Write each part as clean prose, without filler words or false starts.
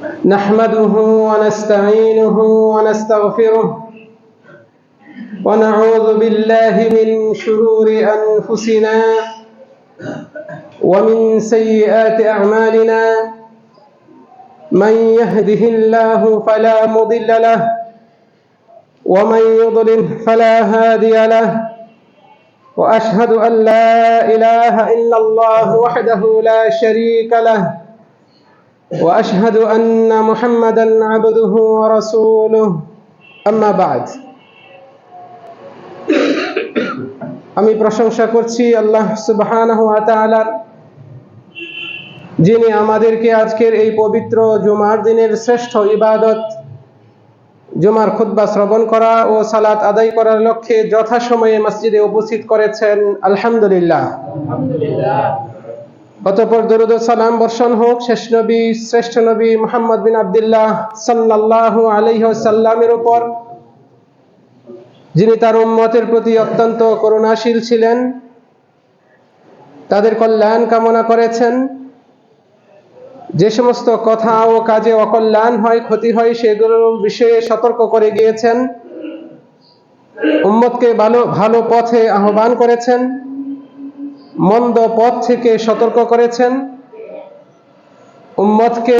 نحمده ونستعينه ونستغفره ونعوذ بالله من شرور أنفسنا ومن سيئات أعمالنا من يهده الله فلا مضل له ومن يضلل فلا هادي له وأشهد أن لا إله إلا الله وحده لا شريك له وأشهد أن محمدا عبده ورسوله أما بعد আমি প্রশংসা করছি আল্লাহ সুবহানাহু ওয়া তাআলার, যিনি আমাদেরকে আজকের এই পবিত্র জুমার দিনের শ্রেষ্ঠ ইবাদত জুমার খুতবা শ্রবণ করা ও সালাত আদায় করার লক্ষ্যে যথাসময়ে মসজিদে উপস্থিত করেছেন। আলহামদুলিল্লাহ। অতঃপর দরুদ ও সালাম বর্ষণ হোক শেষ নবী শ্রেষ্ঠ নবী মুহাম্মদ বিন আব্দুল্লাহ সাল্লাল্লাহু আলাইহি ওয়াসাল্লামের উপর, যিনি তার উম্মতের প্রতি অত্যন্ত করুণাশীল ছিলেন, তাদের কল্যাণ কামনা করেছেন। যে সমস্ত কথা ও কাজে অকল্যাণ হয়, ক্ষতি হয়, সেগুলোর বিষয়ে সতর্ক করে গিয়েছেন। উম্মতকে ভালো পথে আহ্বান করেছেন, মন্দ পথ থেকে সতর্ক করেছেন। উম্মতকে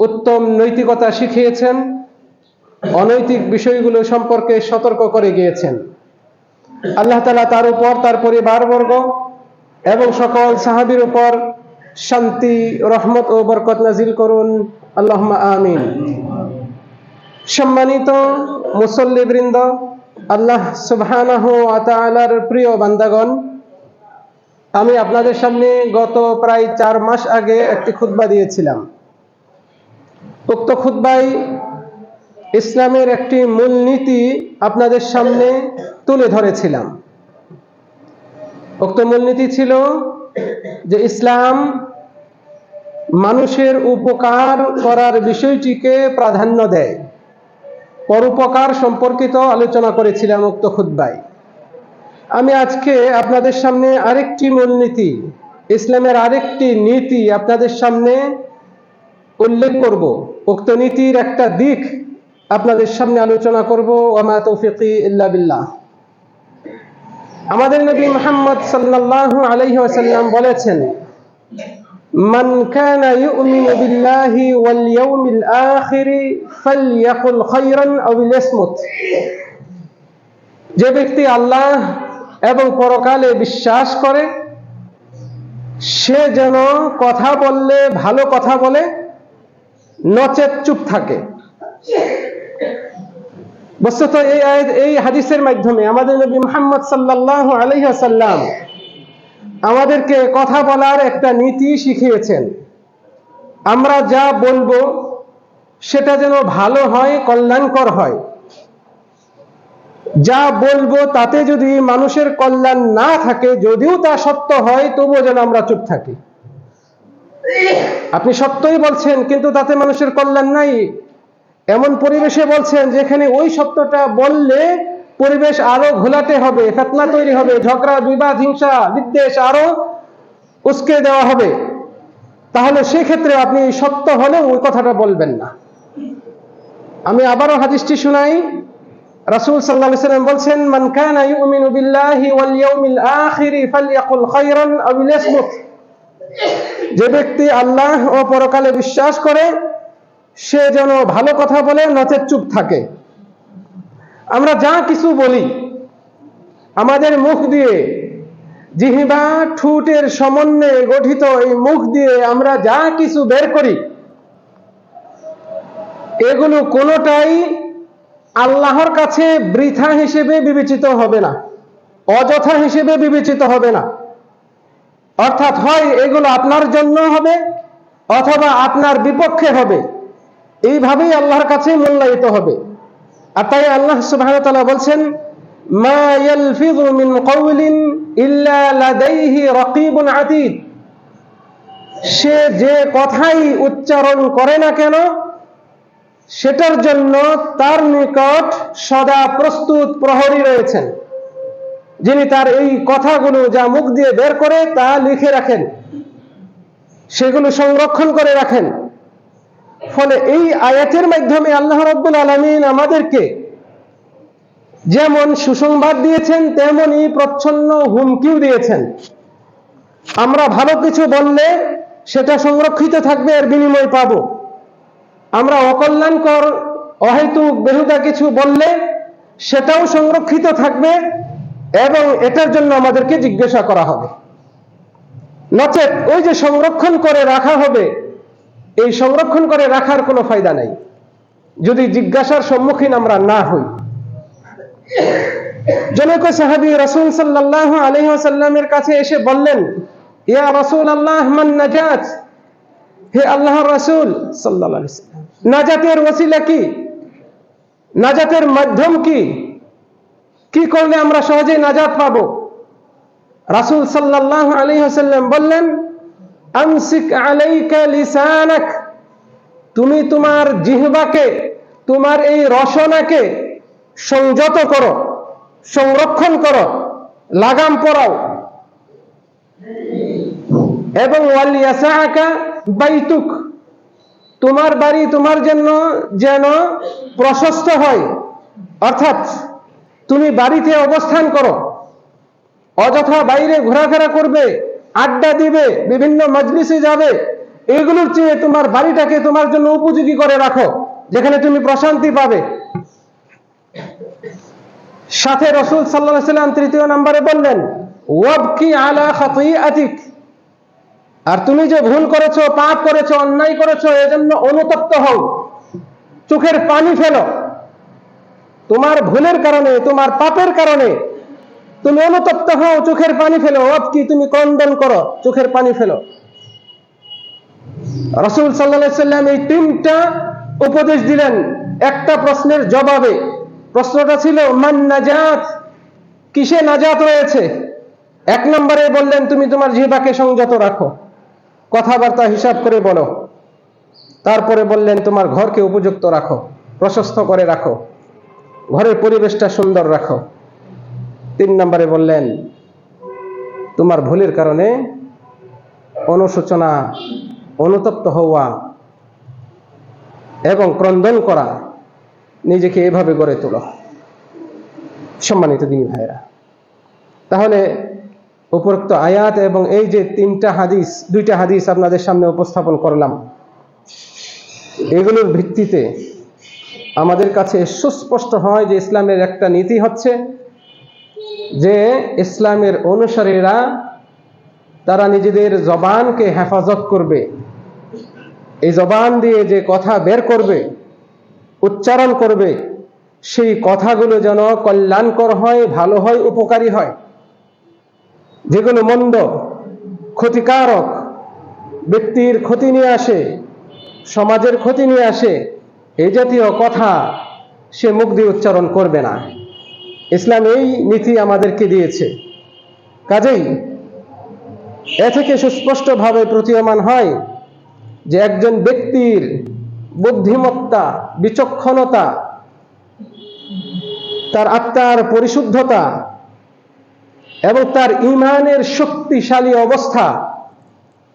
উত্তম নৈতিকতা শিখিয়েছেন, অনৈতিক বিষয়গুলো সম্পর্কে সতর্ক করে গিয়েছেন। আল্লাহ তাআলা তার উপর, তার পরিবারবর্গ এবং সকল সাহাবীর উপর শান্তি, রহমত ও বরকত নাজিল করুন, আল্লাহুম্মা আমিন। সম্মানিত মুসল্লিবৃন্দ, আল্লাহ সুবহানাহু ওয়া তাআলার প্রিয় বান্দাগণ, আমি আপনাদের সামনে গত প্রায় 4 মাস আগে একটি খুতবা দিয়েছিলাম। উক্ত খুতবায় ইসলামের একটি মূলনীতি আপনাদের সামনে তুলে ধরেছিলাম। উক্ত মূলনীতি ছিল যে ইসলাম মানুষের উপকার করার বিষয়টিকে প্রাধান্য দেয়। পরোপকার সম্পর্কিত আলোচনা করেছিলাম উক্ত খুতবায়। আমি আজকে আপনাদের সামনে আরেকটি মূলনীতি, ইসলামের আরেকটি নীতি আপনাদের সামনে উল্লেখ করব। উক্ত নীতির একটা দিক আপনাদের সামনে আলোচনা করব। ওয়া মা তৌফিকি ইল্লা বিল্লাহ। আমাদের নবী মুহাম্মদ সাল্লাল্লাহু আলাইহি ওয়াসাল্লাম বলেছেন, মান কানা ইউমিনু বিল্লাহি ওয়াল ইয়াউমিল আখির ফালইয়াকুল খায়রান আও লিয়াসমুত। যে ব্যক্তি আল্লাহ এবং পরকালে বিশ্বাস করে, সে যেন কথা বললে ভালো কথা বলে, নচেত চুপ থাকে। বস্তুত এই হাদিসের মাধ্যমে আমাদের নবী মুহাম্মদ সাল্লাল্লাহু আলাইহি ওয়াসাল্লাম আমাদেরকে কথা বলার একটা নীতি শিখিয়েছেন। আমরা যা বলবো সেটা যেন ভালো হয়, কল্যাণকর হয়। যা বলবো তাতে যদি মানুষের কল্যাণ না থাকে, যদিও তা সত্য হয়, তবুও যেন আমরা চুপ থাকি। আপনি সত্যই বলছেন কিন্তু তাতে মানুষের কল্যাণ নাই, এমন পরিবেশে বলছেন যেখানে ওই সত্যটা বললে পরিবেশ আরো ঘোলাটে হবে, ফিতনা তৈরি হবে, ঝগড়া বিবাদ হিংসা বিদ্বেষ আরো উস্কে দেওয়া হবে, তাহলে সেক্ষেত্রে আপনি সত্য হলেও ওই কথাটা বলবেন না। আমি আবারও হাদিসটি শুনাই। রাসূল সাল্লাল্লাহু আলাইহি ওয়াসাল্লাম বলছেন, মান কানা ইউমিনু বিল্লাহি ওয়াল ইয়াউমিল আখির ফালইয়াকুল খায়রান আও লিয়াসমুত। যে ব্যক্তি আল্লাহ ও পরকালে বিশ্বাস করে, সে যেন ভালো কথা বলে, নচেত চুপ থাকে। আমরা যা কিছু বলি, আমাদের মুখ দিয়ে, জিহ্বা ঠোঁটের সমন্বয়ে গঠিত এই মুখ দিয়ে আমরা যা কিছু বের করি, এগুলো কোনোটাই আল্লাহর কাছে বৃথা হিসেবে বিবেচিত হবে না, অযথা হিসেবে বিবেচিত হবে না। অর্থাৎ হয় এগুলো আপনার জন্য হবে অথবা আপনার বিপক্ষে হবে, এইভাবেই আল্লাহর কাছে মূল্যায়িত হবে। আর তাই আল্লাহ সুবহানাহু ওয়া তাআলা বলছেন, মা ইয়ালফিযু মিন কাওলিন ইল্লা লাদাইহি রাকীবুন আতীদ। সে যে কথাই উচ্চারণ করে না কেন, সেটার জন্য তার নিকট সদা প্রস্তুত প্রহরী রয়েছেন, যিনি তার এই কথাগুলো যা মুখ দিয়ে বের করে তা লিখে রাখেন, সেগুলো সংরক্ষণ করে রাখেন। ফলে এই আয়াতের মাধ্যমে আল্লাহ রাব্বুল আলামিন আমাদেরকে যেমন সুসংবাদ দিয়েছেন, তেমনি প্রচ্ছন্ন হুমকিও দিয়েছেন। আমরা ভালো কিছু বললে সেটা সংরক্ষিত থাকবে, এর বিনিময় পাবো। আমরা অকল্যাণকর অহেতুক বেহুদা কিছু বললে সেটাও সংরক্ষিত থাকবে এবং এটার জন্য আমাদেরকে জিজ্ঞাসা করা হবে। নচেত ওই যে সংরক্ষণ করে রাখা হবে, এই সংরক্ষণ করে রাখার কোনো ফায়দা নাই যদি জিজ্ঞাসার সম্মুখীন আমরা না হই। জনৈক সাহাবী রাসূল সাল্লাল্লাহু আলাইহি ওয়াসাল্লামের কাছে এসে বললেন, ইয়া রাসূলুল্লাহ মান নাজাত, হে আল্লাহর রাসূল সাল্লাল্লাহু আলাইহি ওয়াসাল্লাম, নাজাতের ওসিলা কি, নাজাতের মাধ্যম কি, কি করলে আমরা সহজেই নাজাত পাবো? রাসূল সাল্লাল্লাহু আলাইহি ওয়াসাল্লাম বললেন, আমসিক আলাইকা লিসানাক, তুমি তোমার জিহ্বাকে, তোমার এই রসনাকে সংযত করো, সংরক্ষণ করো, লাগাম পরাও। এবং ওয়াল ইয়াসাকা বাইতুক, তোমার বাড়ি তোমার জন্য যেন প্রশস্ত হয়, অর্থাৎ তুমি বাড়িতে অবস্থান করো, অযথা বাইরে ঘোরাফেরা করবে, আড্ডা দিবে, বিভিন্ন মজলিসে যাবে, এগুলোর চেয়ে তোমার বাড়িটাকে তোমার জন্য উপযোগী করে রাখো, যেখানে তুমি প্রশান্তি পাবে। সাথে রাসূল সাল্লাল্লাহু আলাইহি ওয়াসাল্লাম তৃতীয় নম্বরে বললেন, ওয়াবকি আলা খাতিআতিক, আর তুমি যে ভুল করেছো, পাপ করেছো, অন্যায় করেছো, এজন্য অনুতপ্ত হও, চোখের পানি ফেলো। তোমার ভুলের কারণে, তোমার পাপের কারণে তুমি অনুতপ্ত হও, চোখের পানি ফেলো। ওয়াবকি, তুমি ক্রন্দন করো, চোখের পানি ফেলো। রাসূল সাল্লাল্লাহু আলাইহি ওয়াসাল্লাম এই তিনটা উপদেশ দিলেন একটা প্রশ্নের জবাবে। প্রশ্নটা ছিল মান নাজাত, কিসে নাজাত রয়েছে? এক নম্বরে বললেন তুমি তোমার জিহ্বাকে সংযত রাখো, কথাবার্তা হিসাব করে বলো। তারপরে বললেন তোমার ঘরকে উপযুক্ত রাখো, প্রশস্ত করে রাখো, ঘরের পরিবেশটা সুন্দর রাখো। তিন নম্বরে বললেন তোমার ভুলের কারণে অনুশোচনা, অনুতপ্ত হওয়া এবং ক্রন্দন করা, নিজেকে এভাবে গড়ে তোলো। সম্মানিত দিনী ভাইরা, তাহলে উপরোক্ত আয়াত এবং এই যে দুইটা হাদিস আপনাদের সামনে উপস্থাপন করলাম, এগুলোর ভিত্তিতে আমাদের কাছে সুস্পষ্ট হয় যে ইসলামের একটা নীতি হচ্ছে যে ইসলামের অনুসারীরা তারা নিজেদের জবানকে হেফাজত করবে। এই জবান দিয়ে যে কথা বের করবে, উচ্চারণ করবে, সেই কথাগুলো যেন কল্যাণকর হয়, ভালো হয়, উপকারী হয়। যেগুলো মন্দ, ক্ষতিকারক, ব্যক্তির ক্ষতি নিয়ে আসে, সমাজের ক্ষতি নিয়ে আসে, এই জাতীয় কথা সে মুখ দিয়ে উচ্চারণ করবে না। ইসলাম এই নীতি আমাদেরকে দিয়েছে। কাজেই এ থেকে সুস্পষ্টভাবে প্রতীয়মান হয় যে একজন ব্যক্তির বুদ্ধিমত্তা, বিচক্ষণতা, তার আত্মার পরিশুদ্ধতা এবং তার ঈমানের শক্তিশালী অবস্থা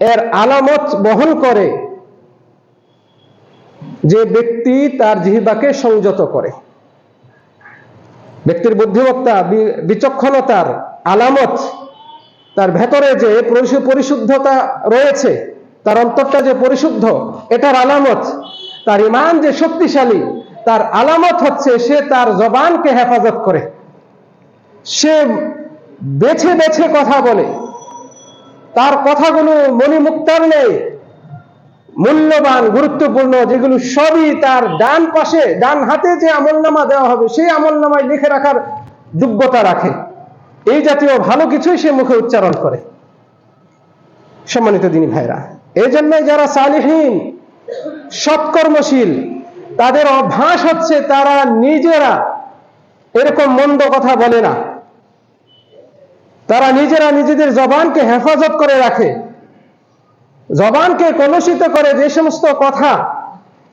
এর আলামত বহন করে যে ব্যক্তি তার জিহ্বাকে সংযত করে। ব্যক্তির বুদ্ধিমত্তা, বিচক্ষণতার আলামত তার ভেতরে যে পরিশুদ্ধতা রয়েছে, তার অন্তরটা যে পরিশুদ্ধ, এটার আলামত। তার ঈমান যে শক্তিশালী, তার আলামত হচ্ছে সে তার জবানকে হেফাজত করে, সে বেছে বেছে কথা বলে, তার কথাগুলো মণিমুক্তার নেই, মূল্যবান, গুরুত্বপূর্ণ, যেগুলো সবই তার ডান পাশে, ডান হাতে যে আমলনামা দেওয়া হবে সেই আমলনামায় লিখে রাখার যোগ্যতা রাখে। এই জাতীয় ভালো কিছুই সে মুখে উচ্চারণ করে। সম্মানিত দিনী ভাইরা, এই জন্যই যারা সালিহীন, সৎকর্মশীল, তাদের অভ্যাস হচ্ছে তারা নিজেরা এরকম মন্দ কথা বলে না। তারা নিজেরা নিজেদের জবানকে হেফাজত করে রাখে। জবানকে কলুষিত করে যে সমস্ত কথা,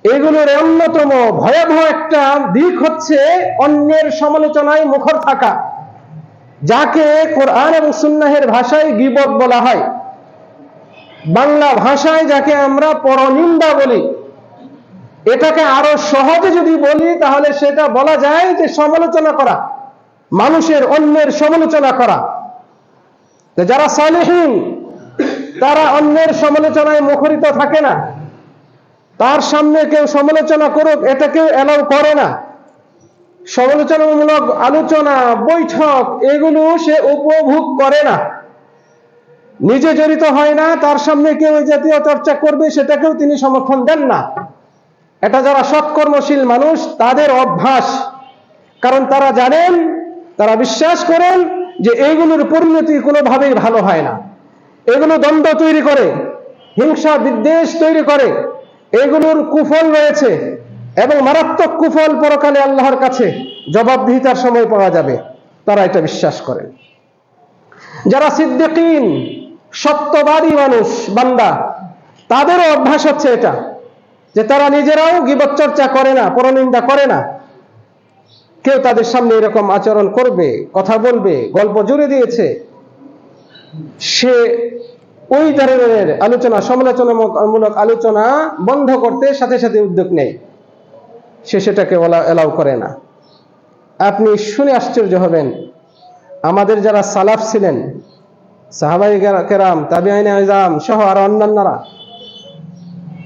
এগুলোর অন্যতম ভয়াবহ একটা দিক হচ্ছে অন্যের সমালোচনায় মুখর থাকা, যাকে কোরআন এবং সুন্নাহের ভাষায় গীবত বলা হয়, বাংলা ভাষায় যাকে আমরা পরনিন্দা বলি। এটাকে আরো সহজে যদি বলি তাহলে সেটা বলা যায় যে সমালোচনা করা, মানুষের অন্যের সমালোচনা করা। যারা সালেহীন তারা অন্যের সমালোচনায় মুখরিত থাকে না, তার সামনে কেউ সমালোচনা করুক এটা কেউ অ্যালাউ করে না। সমালোচনামূলক আলোচনা, বৈঠক এগুলো সে উপভোগ করে না, নিজে জড়িত হয় না, তার সামনে কেউ এই জাতীয় চর্চা করবে সেটাকেও তিনি সমর্থন দেন না। এটা যারা সৎকর্মশীল মানুষ তাদের অভ্যাস, কারণ তারা জানেন, তারা বিশ্বাস করেন যে এইগুলোর পরিণতি কোনোভাবেই ভালো হয় না, এগুলো দ্বন্দ্ব তৈরি করে, হিংসা বিদ্বেষ তৈরি করে, এগুলোর কুফল রয়েছে এবং মারাত্মক কুফল পরকালে আল্লাহর কাছে জবাবদিহিতার সময় পাওয়া যাবে। তারা এটা বিশ্বাস করেন। যারা সিদ্দিকিন, সত্যবাদী মানুষ, বান্দা, তাদেরও অভ্যাস হচ্ছে এটা, যে তারা নিজেরাও গীবত চর্চা করে না, পরনিন্দা করে না। কেউ তাদের সামনে এরকম আচরণ করবে, কথা বলবে, গল্প জুড়ে দিয়েছে, সে ওই ধরনের আলোচনা, সমালোচনামূলক আলোচনা বন্ধ করতে সাথে সাথে উদ্যোগ নেয়, সে সেটাকে এলাও করে না। আপনি শুনে আশ্চর্য হবেন, আমাদের যারা সালাফ ছিলেন, সাহাবায়ে কেরাম, তাবিঈনে আযম সহ আর অন্যান্যরা,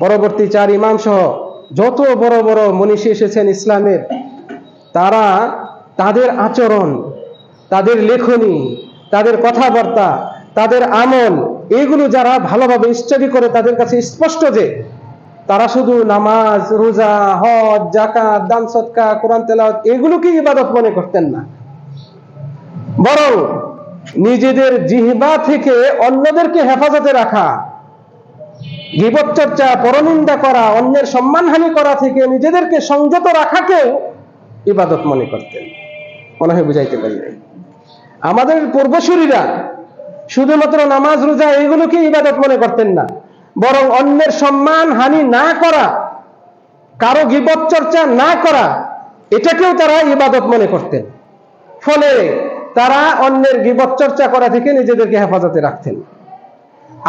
পরবর্তী 4 ইমাম সহ যত বড় বড় মনীষী এসেছেন ইসলামের, তারা তাদের আচরণ, তাদের লেখনী, তাদের কথাবার্তা, তাদের আমল, এগুলো যারা ভালোভাবে স্টাডি করে তাদের কাছে স্পষ্ট যে তারা শুধু নামাজ, রোজা, হজ, যাকাত, দান সদকা, কোরআন তেলাওয়াত এগুলোকে ইবাদত মনে করতেন না, বরং নিজেদের জিহ্বা থেকে অন্যদেরকে হেফাজতে রাখা, গীবত চর্চা, পরনিন্দা করা, অন্যের সম্মানহানি করা থেকে নিজেদেরকে সংযত রাখাকেও ইবাদত মনে করতেন। মনে হয় বুঝাইতে পারি নাই। আমাদের পূর্বসূরীরা শুধুমাত্র নামাজ, রোজা এগুলোকে ইবাদত মনে করতেন না, বরং অন্যের সম্মান হানি না করা, কারো গীবত চর্চা না করা, এটাকেও তারা ইবাদত মনে করতেন। ফলে তারা অন্যের গীবত চর্চা করা থেকে নিজেদেরকে হেফাজতে রাখতেন।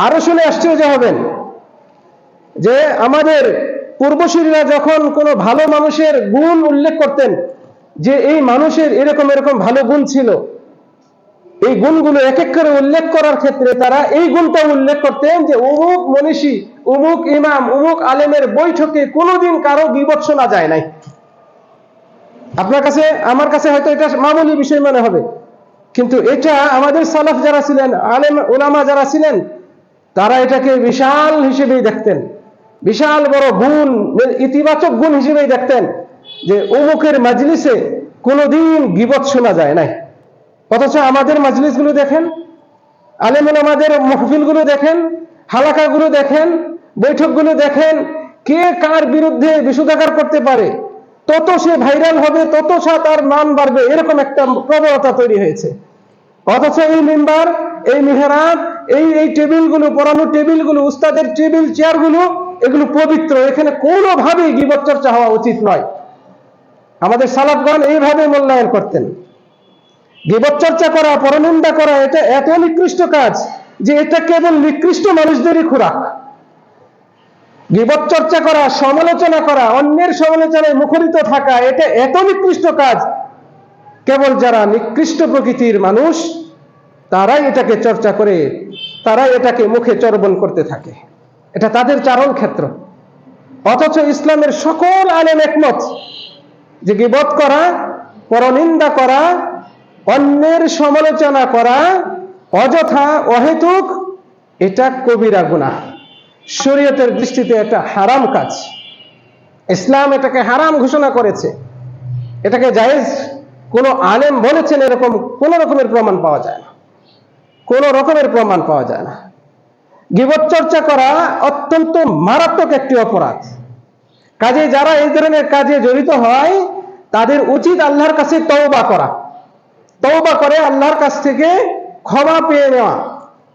আরো শুনে আশ্চর্য হবেন যে আমাদের পূর্বসূরীরা যখন কোনো ভালো মানুষের গুণ উল্লেখ করতেন, যে এই মানুষের এরকম এরকম ভালো গুণ ছিল, এই গুণগুলো এক এক করে উল্লেখ করার ক্ষেত্রে তারা এই গুণটা উল্লেখ করতেন যে অমুক মনীষী, অমুক ইমাম, অমুক আলেমের বৈঠকে কোনোদিন কারো গীবত শোনা যায় নাই। আপনার কাছে, আমার কাছে হয়তো এটা মামুলি বিষয় মনে হবে, কিন্তু এটা আমাদের সালাফ যারা ছিলেন, আলেম উলামা যারা ছিলেন, তারা এটাকে বিশাল হিসেবেই দেখতেন, বিশাল বড় গুণ, ইতিবাচক গুণ হিসেবেই দেখতেন, যে অমুকের মাজলিসে কোনোদিন গীবত শোনা যায় নাই। অথচ আমাদের মাজলিসগুলো দেখেন, আলেম উলামাদের মাহফিলগুলো দেখেন, হালাকাগুলো দেখেন, বৈঠকগুলো দেখেন, কে কার বিরুদ্ধে বিষোদাগার করতে পারে, তত সে ভাইরাল হবে, তত তার মান বাড়বে, এরকম একটা প্রবণতা তৈরি হয়েছে। অথচ এই মিম্বার, এই মিহরাব, এই টেবিলগুলো, পড়ানো টেবিলগুলো, উস্তাদের টেবিল চেয়ারগুলো, এগুলো পবিত্র, এখানে কোনোভাবেই গীবত চর্চা হওয়া উচিত নয়। আমাদের সালাফগণ এইভাবে মূল্যায়ন করতেন। গীবত চর্চা করা, পরনিন্দা করা, এটা এত নিকৃষ্ট কাজ যে এটা কেবল নিকৃষ্ট মানুষদেরই খোরাক। গীবত চর্চা করা, সমালোচনা করা, অন্যের সমালোচনায় মুখরিত থাকা, এটা এত নিকৃষ্ট কাজ, কেবল যারা নিকৃষ্ট প্রকৃতির মানুষ তারাই এটাকে চর্চা করে, তারাই এটাকে মুখে চর্বণ করতে থাকে, এটা তাদের চারণ ক্ষেত্র। অথচ ইসলামের সকল আলেম একমত যে গীবত করা, পরনিন্দা করা, অন্যের সমালোচনা করা অযথা, অহেতুক, এটা কবিরা গুনাহ, শরীয়তের দৃষ্টিতে এটা হারাম কাজ। ইসলাম এটাকে হারাম ঘোষণা করেছে। এটাকে জায়েজ কোন আলেম বলেছেন এরকম কোন রকমের প্রমাণ পাওয়া যায় না, কোন রকমের প্রমাণ পাওয়া যায় না। গীবত চর্চা করা অত্যন্ত মারাত্মক একটি অপরাধ। কাজে যারা এই ধরনের কাজে জড়িত হয় তাদের উচিত আল্লাহর কাছে তওবা করা, তওবা করে আল্লাহর কাছ থেকে ক্ষমা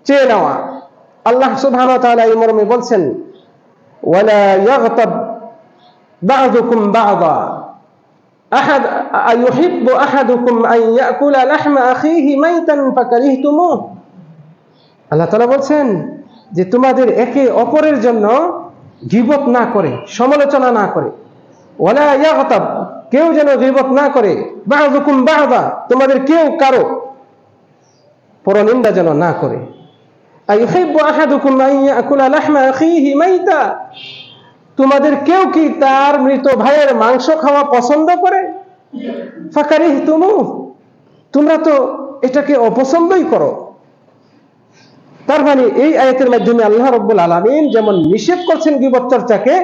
চেয়ে নেওয়া। আল্লাহ সুবহানাহু ওয়া তাআলা এই মর্মে বলছেন, ওয়ালা ইয়াগতাব বা'দুকুম বা'দা আইয়ুহিব্বু আহাদুকুম আন ইয়াকুলা লাহমা আখিহি মাইতান ফাকারিহতুমুহ। আল্লাহ তাআলা বলছেন যে তোমাদের একে অপরের জন্য গীবত না করে, সমালোচনা না করে। ওয়ালা ইয়াগতাব, কেউ যেন গীবত না করে। বা'যুকুম বা'যা, তোমাদের কেউ কারো পরনিন্দা যেন না করে। আইয়ুহিব্বু আহাদুকুম আন ইয়াকুলা লাহমা আখিহি মাইতা, তোমাদের কেউ কি তার মৃত ভাইয়ের মাংস খাওয়া পছন্দ করে? ফাকারিহতুমু, তোমরা তো এটাকে অপছন্দই করো। তার মানে এই আয়াতের মাধ্যমে আল্লাহ রাব্বুল আলামিন যেমন নিষেধ করছেন গীবত চর্চাকে,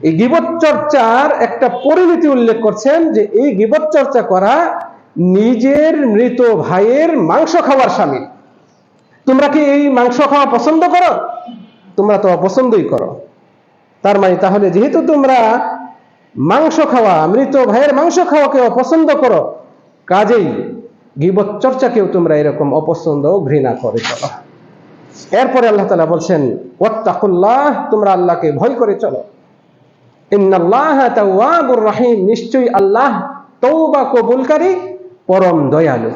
এই গীবত চর্চার একটা পরিণতি উল্লেখ করছেন যে এই গীবত চর্চা করা নিজের মৃত ভাইয়ের মাংস খাওয়ার শামিল। তোমরা কি এই মাংস খাওয়া পছন্দ করো? তোমরা তো অপছন্দই করো। তার মানে তাহলে যেহেতু তোমরা মাংস খাওয়া, মৃত ভাইয়ের মাংস খাওয়াকে অপছন্দ করো, কাজেই গীবত চর্চাকেও তোমরা এরকম অপছন্দ ও ঘৃণা করে চলো। এরপরে আল্লাহ তাআলা বলছেন ওয়াত্তাকুল্লাহ, তোমরা আল্লাহকে ভয় করে চলো। ইন্নাল্লাহা তাওয়াবুর রহিম, নিশ্চয়ই আল্লাহ তওবা কবুলকারী, পরম দয়ালু।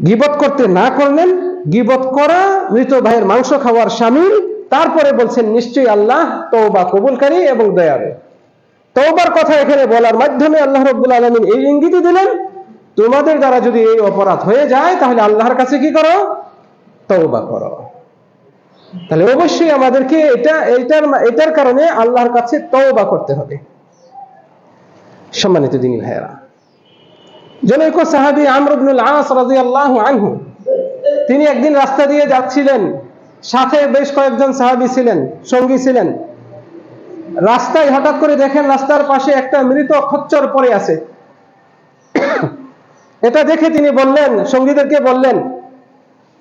গীবত করতে না করলেন, গীবত করা মৃত ভাইয়ের মাংস খাওয়ার শামিল। তারপরে বলছেন নিশ্চয়ই আল্লাহ তওবা কবুলকারী এবং দয়ালু। তওবার কথা এখানে বলার মাধ্যমে আল্লাহ রাব্বুল আলামিন এই ইঙ্গিতই দিলেন, তোমাদের দ্বারা যদি এই অপরাধ হয়ে যায় তাহলে আল্লাহর কাছে কি করো? তওবা করো। তাহলে অবশ্যই আমাদেরকে এটার কারণে আল্লাহর কাছে তওবা করতে হবে। সম্মানিত দিনী ভাইয়েরা, জনৈক সাহাবী আমর ইবনুল আস রাদিয়াল্লাহু আনহু, তিনি একদিন রাস্তা দিয়ে যাচ্ছিলেন, সাথে বেশ কয়েকজন সাহাবী ছিলেন, সঙ্গী ছিলেন। রাস্তায় হঠাৎ করে দেখেন রাস্তার পাশে একটা মৃত খচ্চর পড়ে আছে। এটা দেখে তিনি বললেন, সঙ্গীদেরকে বললেন,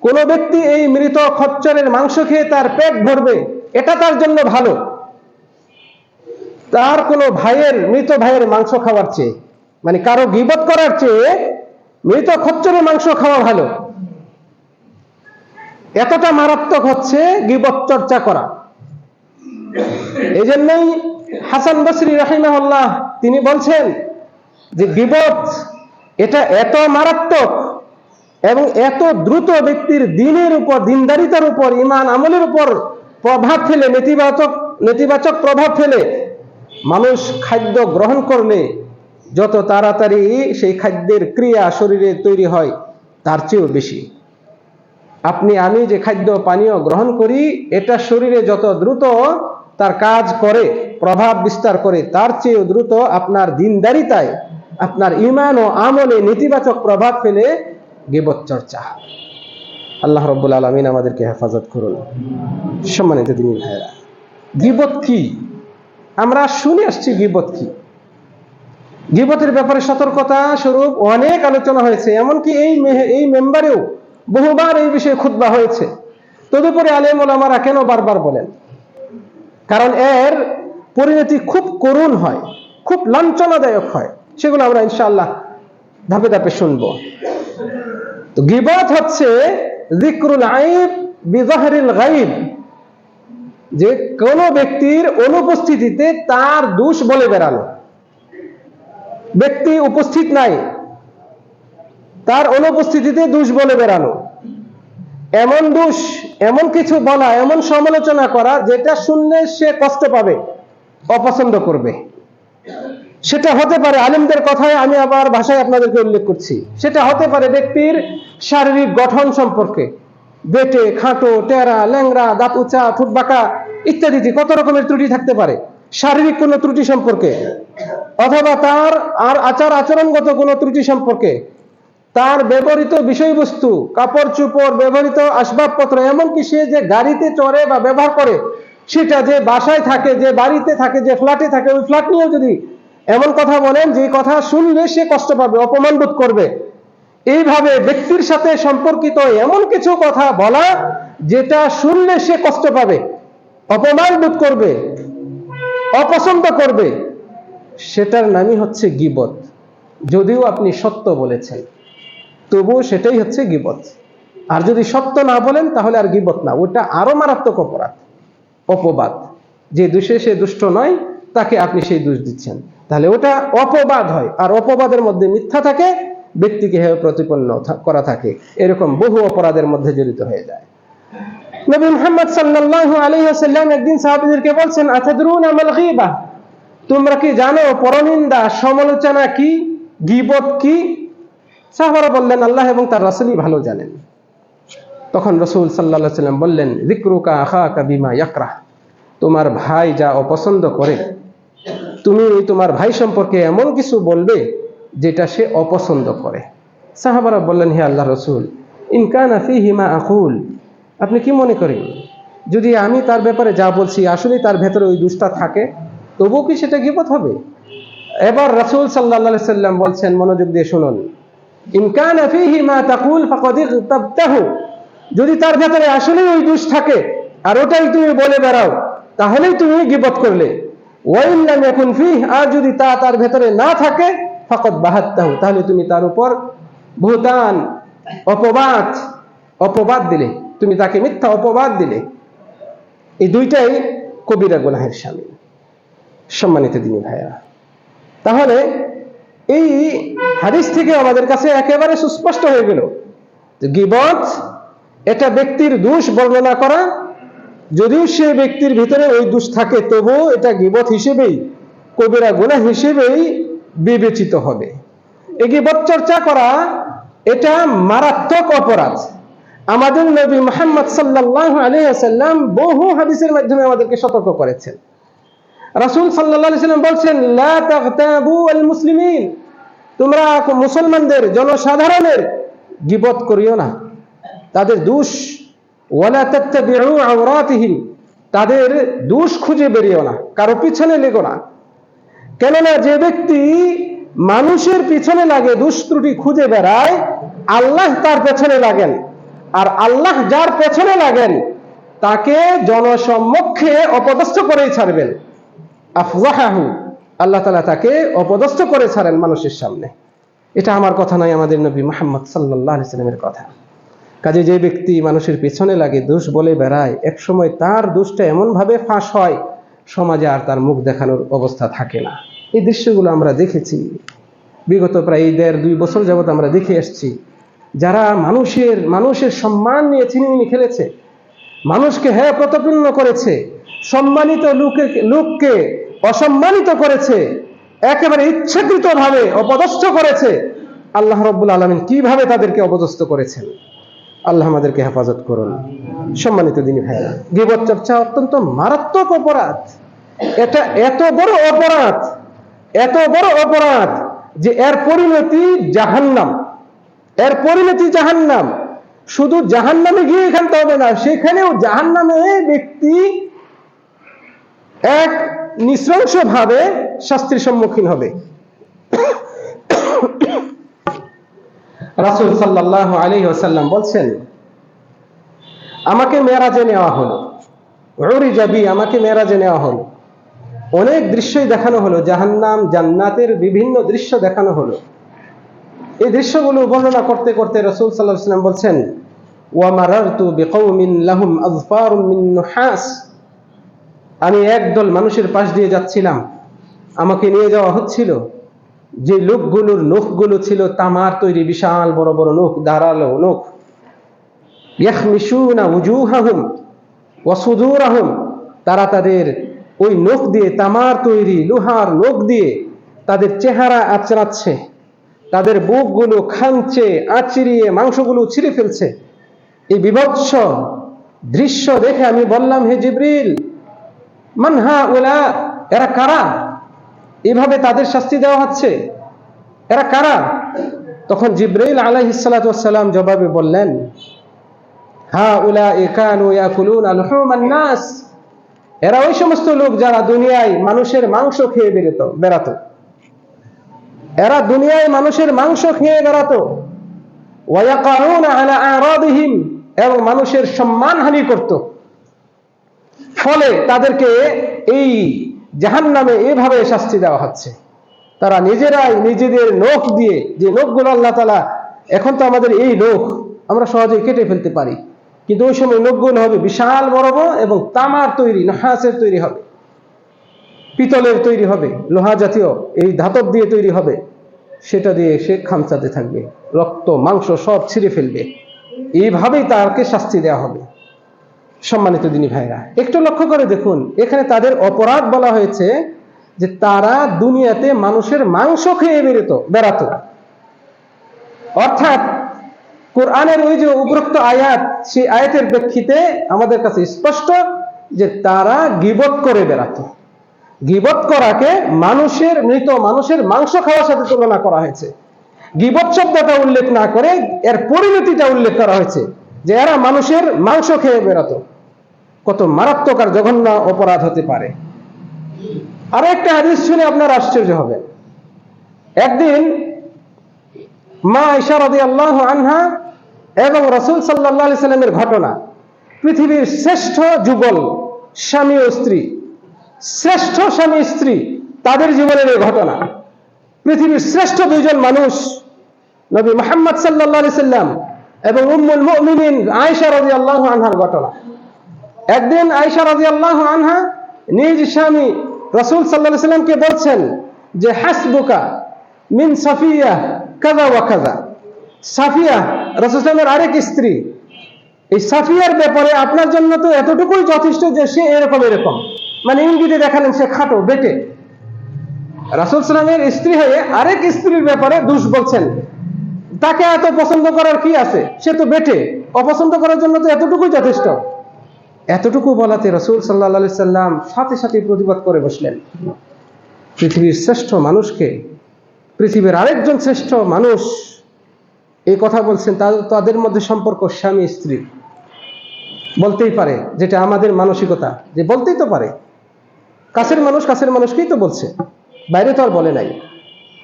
কোন ব্যক্তি এই মৃত খচ্চরের মাংস খেয়ে তার পেট ভরবে, এটা তার জন্য ভালো, তার কোনো মৃত ভাইয়ের মাংস খাওয়ার চেয়ে, মানে কারো গীবত করার চেয়ে মৃত খচ্চরের মাংস খাওয়া ভালো। এতটা মারাত্মক হচ্ছে গীবত চর্চা করা। এই জন্যই হাসান বসরি রাহিমাহুল্লাহ তিনি বলছেন যে গীবত এটা এত মারাত্মক এবং এত দ্রুত ব্যক্তির দিনের উপর, দিনদারিতার উপর, ঈমান আমলের উপর প্রভাব ফেলে, নেতিবাচক প্রভাব ফেলে। মানুষ খাদ্য গ্রহণ করলে যত তাড়াতাড়ি সেই খাদ্যের ক্রিয়া শরীরে তৈরি হয় তার চেয়েও বেশি। আমি যে খাদ্য পানীয় গ্রহণ করি, এটা শরীরে যত দ্রুত তার কাজ করে, প্রভাব বিস্তার করে, তার চেয়েও দ্রুত আপনার দিনদারিতায়, আপনার ঈমান ও আমলে নেতিবাচক প্রভাব ফেলে গীবত চর্চা। আল্লাহ রাব্বুল আলামিন আমাদেরকে হেফাজত করুন। সম্মানিত দিনী ভাইরা, গীবত কি? আমরা শুনে আসছি গীবত কি। গীবতের ব্যাপারে সতর্কতা স্বরূপ অনেক আলোচনা হয়েছে, এমনকি এই মেম্বারেও বহুবার এই বিষয়ে খুতবা হয়েছে। তদুপরি আলেম ওলামারা কেন বারবার বলেন? কারণ এর পরিণতি খুব করুণ হয়, খুব লাঞ্ছনাদায়ক হয়। সেগুলো আমরা ইনশাআল্লাহ ধাপে ধাপে শুনবো। তো গীবত হচ্ছে যিকরুল আইব বিযাহরিল গায়ব, যে কোনো ব্যক্তির অনুপস্থিতিতে তার দোষ বলে বেড়ানো। ব্যক্তি উপস্থিত নাই, তার অনুপস্থিতিতে দোষ বলে বেড়ানো, এমন দোষ, এমন কিছু বলা, এমন সমালোচনা করা যেটা শুনলে সে কষ্ট পাবে, অপছন্দ করবে। সেটা হতে পারে আলেমদের কথায়, আমি আবার ভাষায় আপনাদেরকে উল্লেখ করছি, সেটা হতে পারে ব্যক্তির শারীরিক গঠন সম্পর্কে, বেটে, খাটো, টেরা, ল্যাংড়া, দাঁত উঁচা, ঠোঁট বাঁকা ইত্যাদি কত রকমের ত্রুটি থাকতে পারে শারীরিক কোনো ত্রুটি সম্পর্কে, অথবা তার আর আচার আচরণগত কোনো ত্রুটি সম্পর্কে, তার ব্যবহৃত বিষয়বস্তু, কাপড় চোপড়, ব্যবহৃত আসবাবপত্র, এমনকি সে যে গাড়িতে চড়ে বা ব্যবহার করে, সেটা যে বাসায় থাকে, যে বাড়িতে থাকে, যে ফ্ল্যাটে থাকে, ওই ফ্ল্যাট নিয়েও যদি এমন কথা বলেন যে কথা শুনলে সে কষ্ট পাবে, অপমান বোধ করবে, এইভাবে ব্যক্তির সাথে সম্পর্কিত এমন কিছু কথা বলা যেটা শুনলে সে কষ্ট পাবে, অপমান বোধ করবে, অপছন্দ করবে, সেটার নামই হচ্ছে গীবত। যদিও আপনি সত্য বলেছেন, তবুও সেটাই হচ্ছে গীবত। আর যদি সত্য না বলেন তাহলে আর গীবত না, ওটা আরো মারাত্মক অপরাধ, অপবাদ। যে দোষে সে দুষ্ট নয় তাকে আপনি সেই দোষ দিচ্ছেন, তাহলে ওটা অপবাদ হয়। আর অপবাদের মধ্যে মিথ্যা থাকে, ব্যক্তিকে হেয় প্রতিপন্ন করা থাকে, এরকম বহু অপরাধের মধ্যে জড়িত হয়ে যায়। নবী মুহাম্মদ সাল্লাল্লাহু আলাইহি ওয়াসাল্লাম একদিন সাহাবীদেরকে বলছেন, আতাদরুনা মাল গীবা, তোমরা কি জানো পরনিন্দা, সমালোচনা কি, গীবত কি? সাহাবারা বললেন, আল্লাহ এবং তার রাসূলই ভালো জানেন। তখন রাসূল সাল্লাল্লাহু আলাইহি ওয়াসাল্লাম বললেন, যিকরুকা আখাকা বিমা ইয়াকরাহ, তোমার ভাই যা অপছন্দ করে তুমি তোমার ভাই সম্পর্কে এমন কিছু বলবে যেটা সে অপছন্দ করে। সাহাবারা বললেন, হে আল্লাহর রাসূল, ইন কানা ফীহি মা আকুল, আপনি কি মনে করেন যদি আমি তার ব্যাপারে যা বলছি আসলে তার ভেতরে ওই দুষ্টা থাকে, তবুও কি সেটা গীবত হবে? এবার রাসূল সাল্লাল্লাহু আলাইহি সাল্লাম বলছেন, মনোযোগ দিয়ে শুনুন, ইন কানা ফীহি মা তাকুল ফাকাদ ইগতাবতাহু, যদি তার ভেতরে আসলে ওই দোষ থাকে আর ওটাই তুমি বলে বেড়াও তাহলেই তুমি গীবত করলে। ওয়া ইন লাম ইয়াকুন ফীহি, আর যদি তা তার ভেতরে না থাকে, ফাকাদ বাহাত্তাহু, তাহলে তুমি তার উপর বুহতান, অপবাদ দিলে, তুমি তাকে মিথ্যা অপবাদ দিলে। এই দুইটাই কবিরা গুনাহের শামিল। সম্মানিত দিনী ভাইরা, তাহলে এই হাদিস থেকে আমাদের কাছে একেবারে সুস্পষ্ট হয়ে গেল যে গীবত এটা ব্যক্তির দোষ বর্ণনা করা, যদিও সে ব্যক্তির ভিতরে ওই দোষ থাকে তবুও এটা গীবত হিসেবেই, কবিরা গুনাহ হিসেবেই বিবেচিত হবে। এই গীবত চর্চা করা এটা মারাত্মক অপরাধ। আমাদের নবী মুহাম্মদ সাল্লাল্লাহু আলাইহি ওয়াসাল্লাম বহু হাদিসের মাধ্যমে আমাদেরকে সতর্ক করেছেন। রাসূল সাল্লাল্লাহু আলাইহি ওয়াসাল্লাম বলছেন, লা তাগতাবু আল মুসলিমিন, তোমরা মুসলমানদের, জনসাধারণের গীবত করিও না, তাদের দোষ, ওয়ালা তাত্তাবিউ আওরাতিহিম, তাদের দোষ খুঁজে বেরিও না, কারো পিছনে লেগো না। কেননা যে ব্যক্তি মানুষের পিছনে লাগে, দোষ ত্রুটি খুঁজে বেড়ায়, আল্লাহ তার পেছনে লাগেন, আর আল্লাহ যার পেছনে লাগেন তাকে জনসম্মুখে অপদস্থ করেই ছাড়বেন। আফজাহাহু, আল্লাহ তাআলা তাকে অপদস্থ করে ছাড়েন মানুষের সামনে। এটা আমার কথা নয়, আমাদের নবী মুহাম্মদ সাল্লাল্লাহু আলাইহি ওয়াসাল্লামের কথা। কাজে যে ব্যক্তি মানুষের পেছনে লাগে, দোষ বলে বেড়ায়, একসময় তার দোষটা এমন ভাবে ফাঁস হয় সমাজে আর তার মুখ দেখানোর অবস্থা থাকে না। এই দৃশ্যগুলো আমরা দেখেছি বিগত প্রায় 1.5-2 বছর যাবত আমরা দেখে আসছি। যারা মানুষের সম্মান নিয়ে ছিনিমিনি খেলেছে, মানুষকে হেয় প্রতিপন্ন করেছে, সম্মানিত লোককে অসম্মানিত করেছে, একেবারে ইচ্ছাকৃতভাবে অপদস্থ করেছে, আল্লাহ রাব্বুল আলামিন কিভাবে তাদেরকে অপদস্থ করেছেন। আল্লাহ আমাদেরকে হেফাজত করুন। সম্মানিত দিনী ভাইরা, গীবত চর্চা অত্যন্ত মারাত্মক অপরাধ। এটা এত বড় অপরাধ যে এর পরিণতি জাহান্নাম। শুধু জাহান্নামে গিয়ে এখানতে হবে না, সেখানেও জাহান্নামে ব্যক্তি এক নৃশংসভাবে শাস্তির সম্মুখীন হবে। রাসূল সাল্লাল্লাহু আলাইহি ওয়াসাল্লাম বলছেন, আমাকে মেরাজে নেওয়া হলো, উরিজা বি, আমাকে মেরাজে নেওয়া হলো, অনেক দৃশ্যই দেখানো হলো, জাহান্নাম জান্নাতের বিভিন্ন দৃশ্য দেখানো হলো। এই দৃশ্যগুলো বর্ণনা করতে করতে রাসূল সাল্লাল্লাহু আলাইহি ওয়াসাল্লাম বলছেন, ওয়া মারারতু বিকাউমিন লাহুম আযফারুম মিন নুহাস, আমি একদল মানুষের পাশ দিয়ে যাচ্ছিলাম, আমাকে নিয়ে যাওয়া হচ্ছিল, যে লোকগুলোর নখগুলো ছিল তামার তৈরি, বিশাল বড় বড় নখ, ধারালো নখ। ইয়াখমিশুনা উজুহাহুম ওয়া সুদুরাহুম, তারা তাদের ওই নখ দিয়ে, তামার তৈরি লোহার নখ দিয়ে তাদের চেহারা আঁচড়াচ্ছে, তাদের বুকগুলো খামচে আঁচড়িয়ে মাংসগুলো ছিঁড়ে ফেলছে। এই বিভৎস দৃশ্য দেখে আমি বললাম, হে জিবরিল, মান হাউলা, এরা কারা? এভাবে তাদের শাস্তি দেওয়া হচ্ছে, এরা কারা? তখন জিবরাইল আলাইহিস সালাতু ওয়াস সালাম জবাবে বললেন, হাউলা কানু ইয়াকুলুনা লুহুমান নাস, এরা ওই সমস্ত লোক যারা দুনিয়ায় মানুষের মাংস খেয়ে বেড়াতো। এরা দুনিয়ায় মানুষের মাংস খেয়ে বেড়াতো। ওয়া ইয়াকারুনা আলা আরাদিহিম, এবং মানুষের সম্মানহানি করত। ফলে তাদেরকে এই জাহান্নামে এভাবে শাস্তি দেওয়া হচ্ছে। তারা নিজেরাই নিজেদের নখ দিয়ে, যে নখগুলো আল্লাহ তাআলা, এখন তো আমাদের এই নখ আমরা সহজেই কেটে ফেলতে পারি, কিন্তু ওই সময় নখগুলো হবে বিশাল বড় বড় এবং তামার তৈরি, নহাসের তৈরি হবে, পিতলের তৈরি হবে, লোহা জাতীয় এই ধাতব দিয়ে তৈরি হবে। সেটা দিয়ে সে খামচাতে থাকবে, রক্ত মাংস সব ছিঁড়ে ফেলবে। এইভাবেই তাকে শাস্তি দেওয়া হবে। সম্মানিত দিনী ভাইরা, একটু লক্ষ্য করে দেখুন, এখানে তাদের অপরাধ বলা হয়েছে যে তারা দুনিয়াতে মানুষের মাংস খেয়ে বেড়াতো। অর্থাৎ কোরআনের ওই যে উপরোক্ত আয়াত, সেই আয়াতের প্রেক্ষিতে আমাদের কাছে স্পষ্ট যে তারা গীবত করে বেড়াতো। গীবত করাকে মৃত মানুষের মাংস খাওয়ার সাথে তুলনা করা হয়েছে। গীবত শব্দটা উল্লেখ না করে এর পরিণতিটা উল্লেখ করা হয়েছে যে এরা মানুষের মাংস খেয়ে বেড়াতো। কত মারাত্মক আর জঘন্য অপরাধ হতে পারে। আরো একটা হাদিস শুনে আপনার আশ্চর্য হবে। একদিন মা আয়েশা রাদিয়াল্লাহু আনহা এবং রাসূল সাল্লাল্লাহু আলাইহি সাল্লামের ঘটনা, পৃথিবীর শ্রেষ্ঠ যুগল স্বামী ও স্ত্রী, শ্রেষ্ঠ স্বামী স্ত্রী, তাদের জীবনের এই ঘটনা। পৃথিবীর শ্রেষ্ঠ দুইজন মানুষ নবী মুহাম্মদ সাল্লাল্লাহু আলাইহি সাল্লাম এবং উম্মুল মুমিনিন আয়েশা রাদিয়াল্লাহু আনহার ঘটনা। একদিন আয়েশা রাদিয়াল্লাহু আনহা নিজ স্বামী রাসূল সাল্লাল্লাহু আলাইহি সাল্লামকে বলছেন যে হাসবুকা মিন সাফিয়া কাযা ওয়া কাযা। সাফিয়া রাসূল সাল্লাল্লাহু আলাইহি আরেক স্ত্রী, এই সাফিয়ার ব্যাপারে আপনার জন্য তো এতটুকুই যথেষ্ট যে সে এরকম এরকম, মানে ইঙ্গিতে দেখালেন সে খাটো বেটে। রাসূল সাল্লামের স্ত্রী হয়ে আরেক স্ত্রীর ব্যাপারে দোষ বলছেন, তাকে এত পছন্দ করার কি আছে, সে তো বেটে, অপছন্দ করার জন্য তো এতটুকুই যথেষ্ট। এতটুকু বলাতে রাসূল সাল্লাল্লাহু আলাইহি সাল্লাম সাথে সাথে প্রতিবাদ করে বসলেন। পৃথিবীর শ্রেষ্ঠ মানুষকে, পৃথিবীর আরেকজন শ্রেষ্ঠ মানুষ এই কথা বলছেন, তাদের মধ্যে সম্পর্ক স্বামী স্ত্রী, বলতেই পারে, যেটা আমাদের মানসিকতা, যে বলতেই তো পারে, কাছের মানুষকেই তো বলছে, বাইরে তো আর বলে নাই।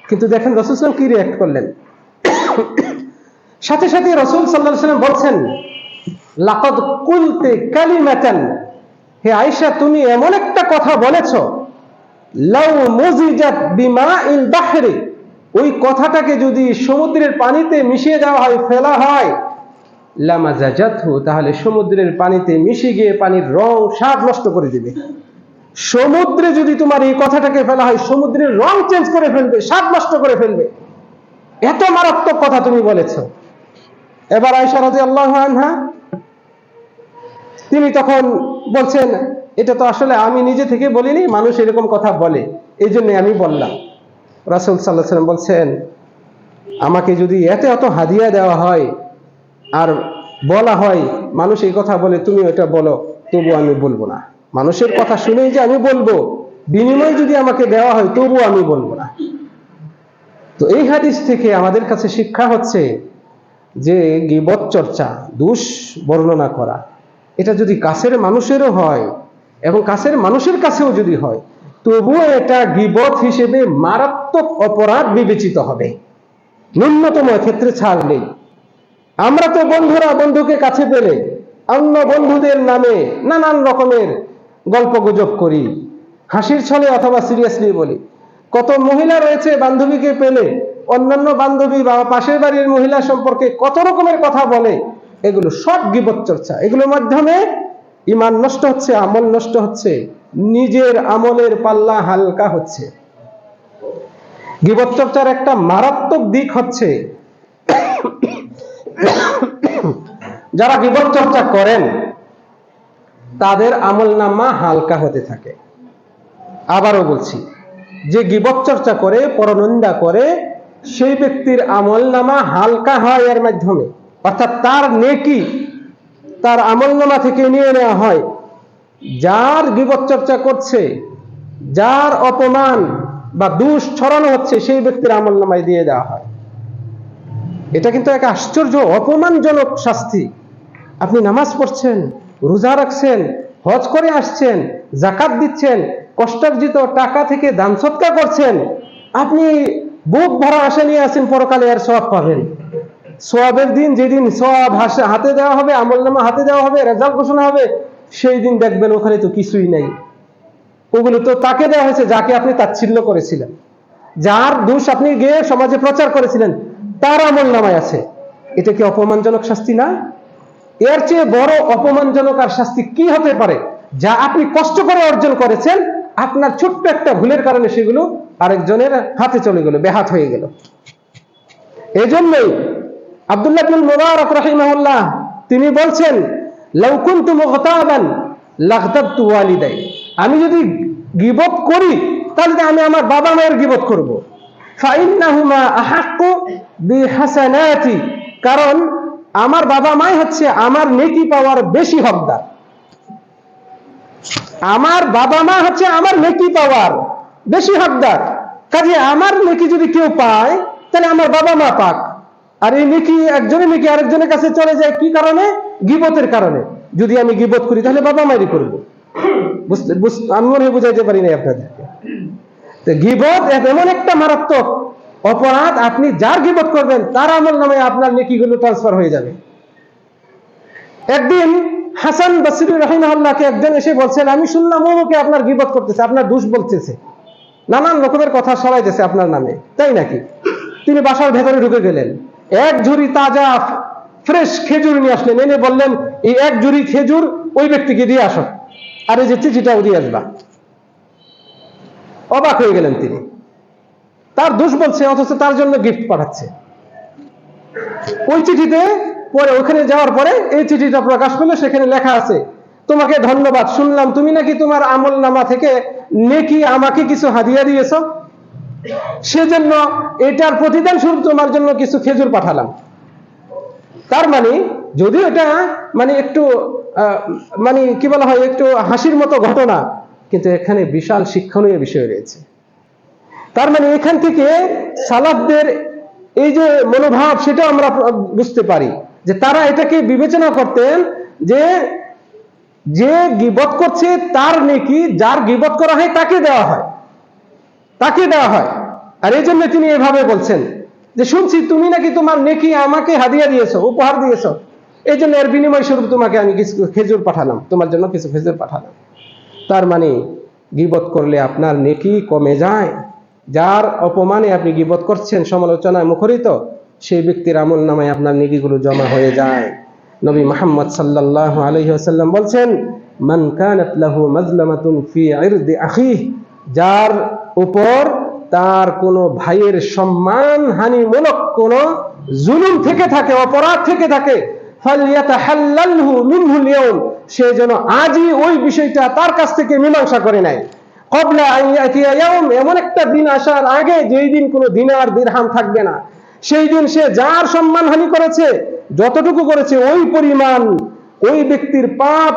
কিন্তু দেখেন রাসূল সাল্লাল্লাহু আলাইহি ওয়াসাল্লাম কি রিঅ্যাক্ট করলেন। সাথে সাথে রাসূল সাল্লাল্লাহু আলাইহি ওয়াসাল্লাম বলছেন, লাকাদ কুলতি কালিমাতান, হে আয়েশা তুমি এমন একটা কথা বলেছো, লাউ মুজিজাত বিমাইল বাহরি, ওই কথাটাকে যদি সমুদ্রের পানিতে মিশিয়ে দেওয়া হয়, ফেলা হয়, লামাজাজাতহু, তাহলে সমুদ্রের পানিতে মিশে গিয়ে পানির রং স্বাদ নষ্ট করে দিবে। সমুদ্রে যদি তোমার এই কথাটাকে ফেলা হয়, সমুদ্রের রং চেঞ্জ করে ফেলবে, স্বাদ নষ্ট করে ফেলবে। এত মারাত্মক কথা তুমি বলেছো। এবার আয়েশা রাদিয়াল্লাহু আনহা তিনি তখন বলছেন, এটা তো আসলে আমি নিজে থেকে বলিনি, মানুষ এরকম কথা বলে, এই জন্য আমি বললাম। রাসূল সাল্লাল্লাহু আলাইহি ওয়াসাল্লাম বলছেন, আমাকে যদি এত হাদিয়া দেওয়া হয় আর বলা হয় মানুষ এই কথা বলে, তুমি এটা বলো, তবু আমি বলবো না। মানুষের কথা শুনেই যে আমি বলবো, বিনিময় যদি আমাকে দেওয়া হয়, তবু আমি বলবো না। তো এই হাদিস থেকে আমাদের কাছে শিক্ষা হচ্ছে যে গীবত চর্চা, দোষ বর্ণনা করা, এটা যদি কাছের মানুষেরও হয় এবং কাছের মানুষের কাছেও যদি হয়, তবুও এটা গীবত হিসেবে মারাত্মক অপরাধ বিবেচিত হবে, ন্যূনতম ক্ষেত্রে ছাড় নেই। আমরা তো বন্ধুকে কাছে পেলে অন্য বন্ধুদের নামে নানান রকমের গল্প গুজব করি, হাসির ছলে অথবা সিরিয়াসলি বলি। কত মহিলা রয়েছে বান্ধবীকে পেলে অন্যান্য বান্ধবী বা পাশের বাড়ির মহিলা সম্পর্কে কত রকমের কথা বলে, এগুলো সব গীবত চর্চা। এগুলোর মাধ্যমে ঈমান নষ্ট হচ্ছে, আমল নষ্ট হচ্ছে, নিজের আমলের পাল্লা হালকা হচ্ছে। গীবত চর্চার একটা মারাত্মক দিক হচ্ছে, যারা গীবত চর্চা করেন তাদের আমলনামা হালকা হতে থাকে। আবারও বলছি, যে গীবত চর্চা করে, পরনিন্দা করে, সেই ব্যক্তির আমলনামা হালকা হয় এর মাধ্যমে, অর্থাৎ তার নেকি তার আমলনামা থেকে নিয়ে নেওয়া হয়। যার গীবত চর্চা করছে, যার অপমান বা দোষ ছড়ানো হচ্ছে, সেই ব্যক্তির আমলনামায় দিয়ে দেওয়া হয়। এটা কিন্তু এক আশ্চর্য অপমানজনক শাস্তি। আপনি নামাজ পড়ছেন, রোজা রাখছেন, হজ করে আসছেন, যাকাত দিচ্ছেন, কষ্টার্জিত টাকা থেকে দান সদকা করছেন, আপনি বুক ভরা আশা নিয়ে আসেন পরকালে এর সওয়াব পাবেন। সওয়াবের দিন, যেদিন সওয়াব হাতে দেওয়া হবে, আমলনামা হাতে দেওয়া হবে, রেজাল্ট ঘোষণা হবে, সেই দিন দেখবেন ওখানে তো কিছুই নাই। ওগুলো তো তাকে দেওয়া হয়েছে যাকে আপনি তাচ্ছিল্য করেছিলেন, যার দোষ আপনি গিয়ে সমাজে প্রচার করেছিলেন, তার আমলনামায় আছে। এটা কি অপমানজনক শাস্তি না? এর চেয়ে বড় অপমানজনক আর শাস্তি কি হতে পারে? যা আপনি কষ্ট করে অর্জন করেছেন, আপনার ছোট্ট একটা ভুলের কারণে সেগুলো আরেকজনের হাতে চলে গেল, বেহাত হয়ে গেল। এই জন্যই আব্দুল্লাহ ইবনে মুবারক রাহিমাহুল্লাহ তিনি বলছেন, লাউ কুনতু মুগতাবান লাগতাবতু ওয়ালিদাই, আমি যদি গীবত করি তাহলে আমি আমার বাবা মায়ের গীবত করব। ফাইন্নাহুমা আহাক্কু বিহাসানাতি, কারণ আমার বাবা মাই হচ্ছে আমার নেকি পাওয়ার বেশি হকদার। আমার বাবা মা হচ্ছে আমার নেকি পাওয়ার বেশি হকদার। কাজে আমার নেকি যদি কেউ পায় তাহলে আমার বাবা মা পাক। আর এই নেকি একজনের নেকি আরেকজনের কাছে চলে যায় কি কারণে? গীবতের কারণে। যদি আমি গীবত করি তাহলে বাবা মায়েরই করবো। আমি মনে হয় বুঝাইতে পারি নাই আপনাদেরকে। তো গীবত এমন একটা মারাত্মক অপরাধ, আপনি যার গীবত করবেন তার আমল নামে আপনার নেকিগুলো ট্রান্সফার হয়ে যাবে। একদিন হাসান বসরি রাহিমাহুল্লাহকে একজন এসে বলছেন, আমি শুনলাম ওকে আপনার গীবত করতেছে, আপনার দোষ বলতেছে, নানান রকমের কথা সরাইতেছে আপনার নামে, তাই নাকি? তিনি বাসার ভেতরে ঢুকে গেলেন, এক ঝুড়ি তাজা ফ্রেশ খেজুর নিয়ে আসলেন, এনে বললেন এই এক ঝুড়ি খেজুর ওই ব্যক্তিকে দিয়ে আসো, আর এই যে চিঠিটাও দিয়ে আসবা। অবাক হয়ে গেলেন তিনি, তার দোষ বলছে অথচ তার জন্য গিফট পাঠাচ্ছে। ওই চিঠিতে পরে ওখানে যাওয়ার পরে এই চিঠিটা প্রকাশ পেল, সেখানে লেখা আছে, তোমাকে ধন্যবাদ, শুনলাম তুমি নাকি তোমার আমল নামা থেকে নেকি আমাকে কিছু হাদিয়া দিয়েছ, সেজন্য এটার প্রতিদান স্বরূপ তোমার জন্য কিছু খেজুর পাঠালাম। তার মানে যদিও এটা মানে একটু মানে কি বলা হয়, একটু হাসির মতো ঘটনা, কিন্তু এখানে বিশাল শিক্ষণীয় বিষয় রয়েছে। তার মানে এখান থেকে সালাফদের এই যে মনোভাব, সেটা আমরা বুঝতে পারি যে তারা এটাকে বিবেচনা করতেন যে যে গীবত করছে তার নেকি যার গীবত করা হয় তাকে দেওয়া হয়, তাকে দেওয়া হয়। আর এই জন্য তিনি এভাবে বলছেন যে শুনছি তুমি নাকি তোমার নেকি আমাকে হাদিয়া দিয়েছো, উপহার দিয়েছো, এই জন্য এর বিনিময় স্বরূপ তোমাকে আমি কিছু খেজুর পাঠালাম, তোমার জন্য কিছু খেজুর পাঠালাম। তার মানে গীবত করলে আপনার নেকি কমে যায়। যার অপমানে আপনি গীবত করছেন, সমালোচনায় মুখরিত, সেই ব্যক্তির আমল নামায় আপনার নেকিগুলো জমা হয়ে যায়। নবী মুহাম্মদ সাল্লাল্লাহু আলাইহি ওয়াসাল্লাম বলছেন, মান কানাত লাহু মাজলামাতুন ফি ইরদি আখিহি, যার উপর তার কোনো ভাইয়ের সম্মান হানিমূলক কোনো জুলুম থেকে থাকে, অপরাধ থেকে থাকে, ফালইয়াতাহাল্লালহু মিনহুল ইয়াউম, সে যেন আজই ওই বিষয়টা তার কাছ থেকে মীমাংসা করে নেয়। ক্বাবলা আন ইয়াতিয়া ইয়াউম, এমন একটা দিন আসার আগে যেই দিন কোনো দিনার দিরহাম থাকবে না, সেই দিন সে যার সম্মানহানি করেছে, যতটুকু করেছে ওই পরিমাণ ওই ব্যক্তির পাপ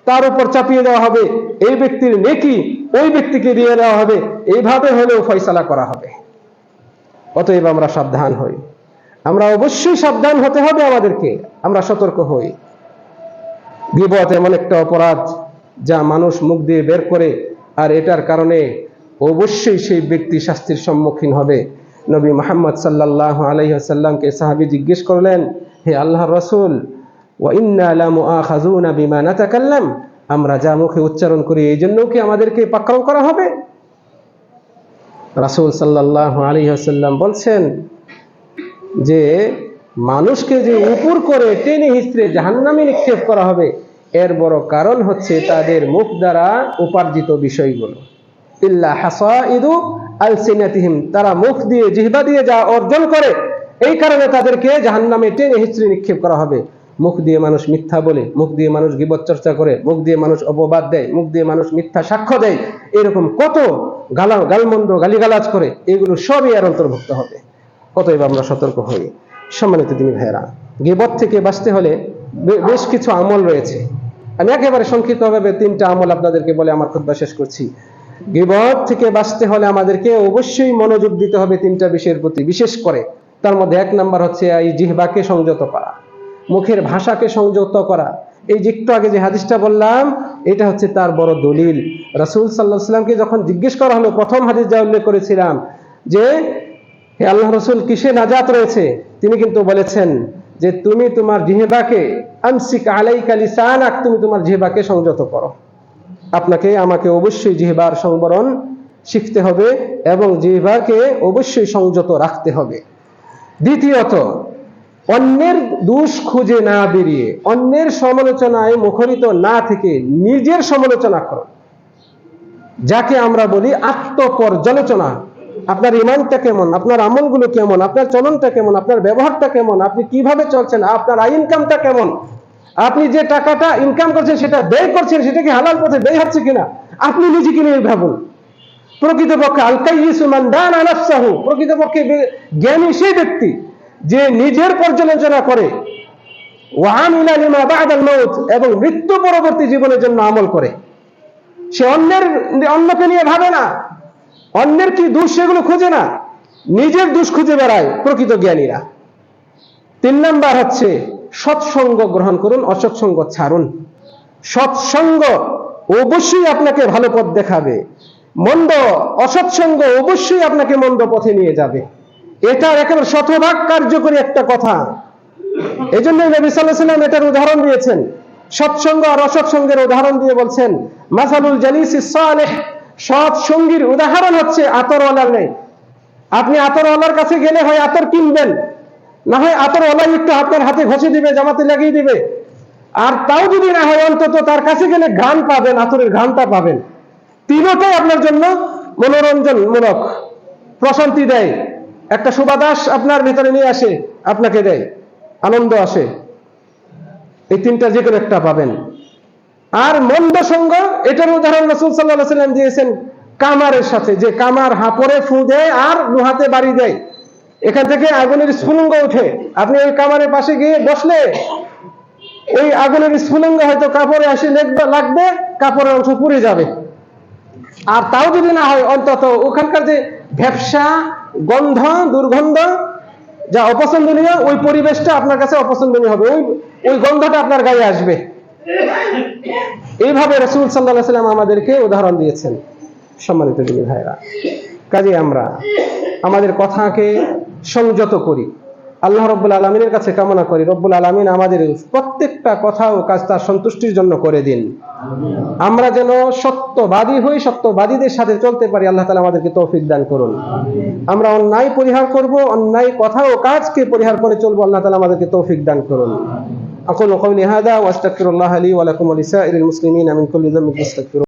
তার উপর চাপিয়ে দেওয়া হবে, এই ব্যক্তির নেকি ওই ব্যক্তিকে দিয়ে দেওয়া হবে, এইভাবে হলেও ফয়সালা করা হবে। অতএব আমরা সাবধান হই, আমরা অবশ্যই সাবধান হতে হবে আমাদেরকে, আমরা সতর্ক হই। গীবত এমন একটা অপরাধ যা মানুষ মুখ দিয়ে বের করে, আর এটার কারণে অবশ্যই সেই ব্যক্তি শাস্তির সম্মুখীন হবে। নবী মুহাম্মদ সাল্লাল্লাহু আলাইহি ওয়াসাল্লামকে সাহাবী জিজ্ঞেস করলেন, হে আল্লাহর রাসূল, ওয়া ইন্না লা মুআখাযুনা বিমা নাতাকাল্লাম, আমরা যা মুখে উচ্চারণ করি এই জন্য কি আমাদেরকে পাকড়াও করা হবে? রাসূল সাল্লাল্লাহু আলাইহি ওয়াসাল্লাম বলছেন যে মানুষকে যে উপর করে টেনে হিচড়ে জাহান্নামে নিক্ষেপ করা হবে, এর বড় কারণ হচ্ছে তাদের মুখ দ্বারা উপার্জিত বিষয়গুলো। ইল্লা হাসাইদু আলসিনাতিহিম, তারা মুখ দিয়ে জিহ্বা দিয়ে যা অর্জন করে, এই কারণে তাদেরকে জাহান্নামে টেনে হিচড়ে নিক্ষেপ করা হবে। মুখ দিয়ে মানুষ মিথ্যা বলে, মুখ দিয়ে মানুষ গীবত চর্চা করে, মুখ দিয়ে মানুষ অপবাদ দেয়, মুখ দিয়ে মানুষ মিথ্যা সাক্ষ্য দেয়, এরকম কত গালমন্দ গালিগালাজ করে, এগুলো সবই এর অন্তর্ভুক্ত হবে। অতএব আমরা সতর্ক হই। সম্মানিত দিনী ভাইয়েরা, গীবত থেকে বাঁচতে হলে বেশ কিছু আমল রয়েছে। আমি একেবারে সংক্ষিপ্তভাবে 3টা আমল আপনাদেরকে বলে আমার খুতবা শেষ করছি। গীবত থেকে বাঁচতে হলে আমাদেরকে অবশ্যই মনোযোগ দিতে হবে 3টা বিষয়ের প্রতি, বিশেষ করে তার মধ্যে 1 নাম্বার হচ্ছে এই জিহ্বাকে সংযত করা, মুখের ভাষাকে সংযত করা। এই যে একটু আগে যে হাদিসটা বললাম, এটা হচ্ছে তার বড় দলিল। রাসূল সাল্লাল্লাহু আলাইহি ওয়াসাল্লামকে যখন জিজ্ঞেস করা হলো, প্রথম হাদিস যা উল্লেখ করেছিলাম যে হে আল্লাহ রাসূল, কিসে নাজাত রয়েছে, তিনি কিন্তু বলেছেন যে তুমি তোমার জিহ্বাকে, আমসিক আলাইকা লিসানাক, তুমি তোমার জিহ্বাকে সংযত করো। আপনাকে আমাকে অবশ্যই জিহ্বার সংবরণ শিখতে হবে এবং জিহ্বাকে অবশ্যই সংযত রাখতে হবে। দ্বিতীয়ত, অন্যের দোষ খুঁজে না বেরিয়ে, অন্যের সমালোচনায় মুখরিত না থেকে নিজের সমালোচনা করো, যাকে আমরা বলি আত্মপর্যালোচনা। আপনার ঈমানটা কেমন, আপনার আমলগুলো কেমন, আপনার চলনটা কেমন, আপনার ব্যবহারটা কেমন, আপনি কিভাবে চলছেন, আপনার ইনকামটা কেমন, আপনি যে টাকাটা ইনকাম করছেন সেটা ব্যয় করছেন, সেটা কি হালাল পথে ব্যয় হচ্ছে কিনা আপনি নিজেকে নিয়ে ভাবুন। প্রকৃতপক্ষে আল কাইয়িসু মান দানা নাফসাহু, প্রকৃতপক্ষে জ্ঞানী সেই ব্যক্তি যে নিজের পর্যালোচনা করে, ওয়া আমিলা লিমা বা'দাল মাউত, এবং মৃত্যু পরবর্তী জীবনের জন্য আমল করে। সে অন্যকে নিয়ে ভাবে না, অন্যের কি দোষ সেগুলো খুঁজে না, নিজের দোষ খুঁজে বেড়ায় প্রকৃত জ্ঞানীরা। 3 নাম্বার হচ্ছে সৎসঙ্গ গ্রহণ করুন, অসৎসঙ্গ ছাড়ুন। সৎসঙ্গ অবশ্যই আপনাকে ভালো পথ দেখাবে, অসৎসঙ্গ অবশ্যই আপনাকে মন্দ পথে নিয়ে যাবে। এটা একেবারে শতভাগ কার্যকরী একটা কথা। এই জন্য নবী সাল্লাল্লাহু আলাইহি ওয়াসাল্লাম এটার উদাহরণ দিয়েছেন, সৎসঙ্গ আর অসৎসঙ্গের উদাহরণ দিয়ে বলছেন, মাসালুল জালিসিস সালেহ, সৎ সঙ্গীর উদাহরণ হচ্ছে আতরওয়ালার ন্যায়। আপনি আতরওয়ালার কাছে গেলে হয় আতর কিনবেন, না হয় আতরওয়ালাই একটু আপনার হাতে ঘষে দিবে, জামাতে লাগিয়ে দিবে। আর তাও যদি না হয় অন্তত তার কাছে গেলে ঘ্রাণ পাবেন, আতরের ঘ্রাণটা পাবেন। তিনটাই আপনার জন্য মনোরঞ্জনমূলক, প্রশান্তি দেয়, একটা সুবাতাস আপনার ভিতরে নিয়ে আসে, আপনাকে দেয়, আনন্দ আসে। এই 3টা যে কোনো একটা পাবেন। আর মন্দ সঙ্গ, এটার উদাহরণ রাসূল সাল্লাল্লাহু আলাইহি ওয়াসাল্লাম দিয়েছেন কামারের সাথে, যে কামার হাপড়ে ফু দেয় আর লোহাতে বাড়ি দেয়, এখান থেকে আগুনের স্ফুলিঙ্গ ওঠে। আপনি ওই কামারের পাশে গিয়ে বসলে ওই আগুনের স্ফুলিঙ্গ হয়তো কাপড়ে আসে লাগবে, কাপড়ের অংশ পুড়ে যাবে। আর তাও যদি না হয় অন্তত ওখানকার যে ভ্যাপসা গন্ধ, দুর্গন্ধ, যা অপছন্দনীয়, ওই পরিবেশটা আপনার কাছে অপছন্দনীয় হবে, ওই গন্ধটা আপনার গায়ে আসবে। এইভাবে রাসূল সাল্লাল্লাহু আলাইহি ওয়াসাল্লাম আমাদেরকে উদাহরণ দিয়েছেন। সম্মানিত দিনী ভাইরা, কাজে আমরা আমাদের কথাকে সংযত করি, আল্লাহ রাব্বুল আলামিনের কাছে কামনা করি রব্বুল আলামিন আমাদের প্রত্যেকটা কথা ও কাজ তার সন্তুষ্টির জন্য করে দিন। আমরা যেন সত্যবাদী হই, সত্যবাদীদের সাথে চলতে পারি, আল্লাহ তাআলা আমাদেরকে তৌফিক দান করুন। আমরা অন্যায় পরিহার করব, অন্যায় কথা ও কাজকে পরিহার করে চলবো, আল্লাহ তাআলা আমাদেরকে তৌফিক দান করুন। আকুলু কওলি হাযা ওয়া আস্তাগফিরুল্লাহ লি ওয়া লাকুম ওয়া লিসাইরিল মুসলিমিনা মিন কুল্লি যামবিন ফাস্তাগফিরুহ।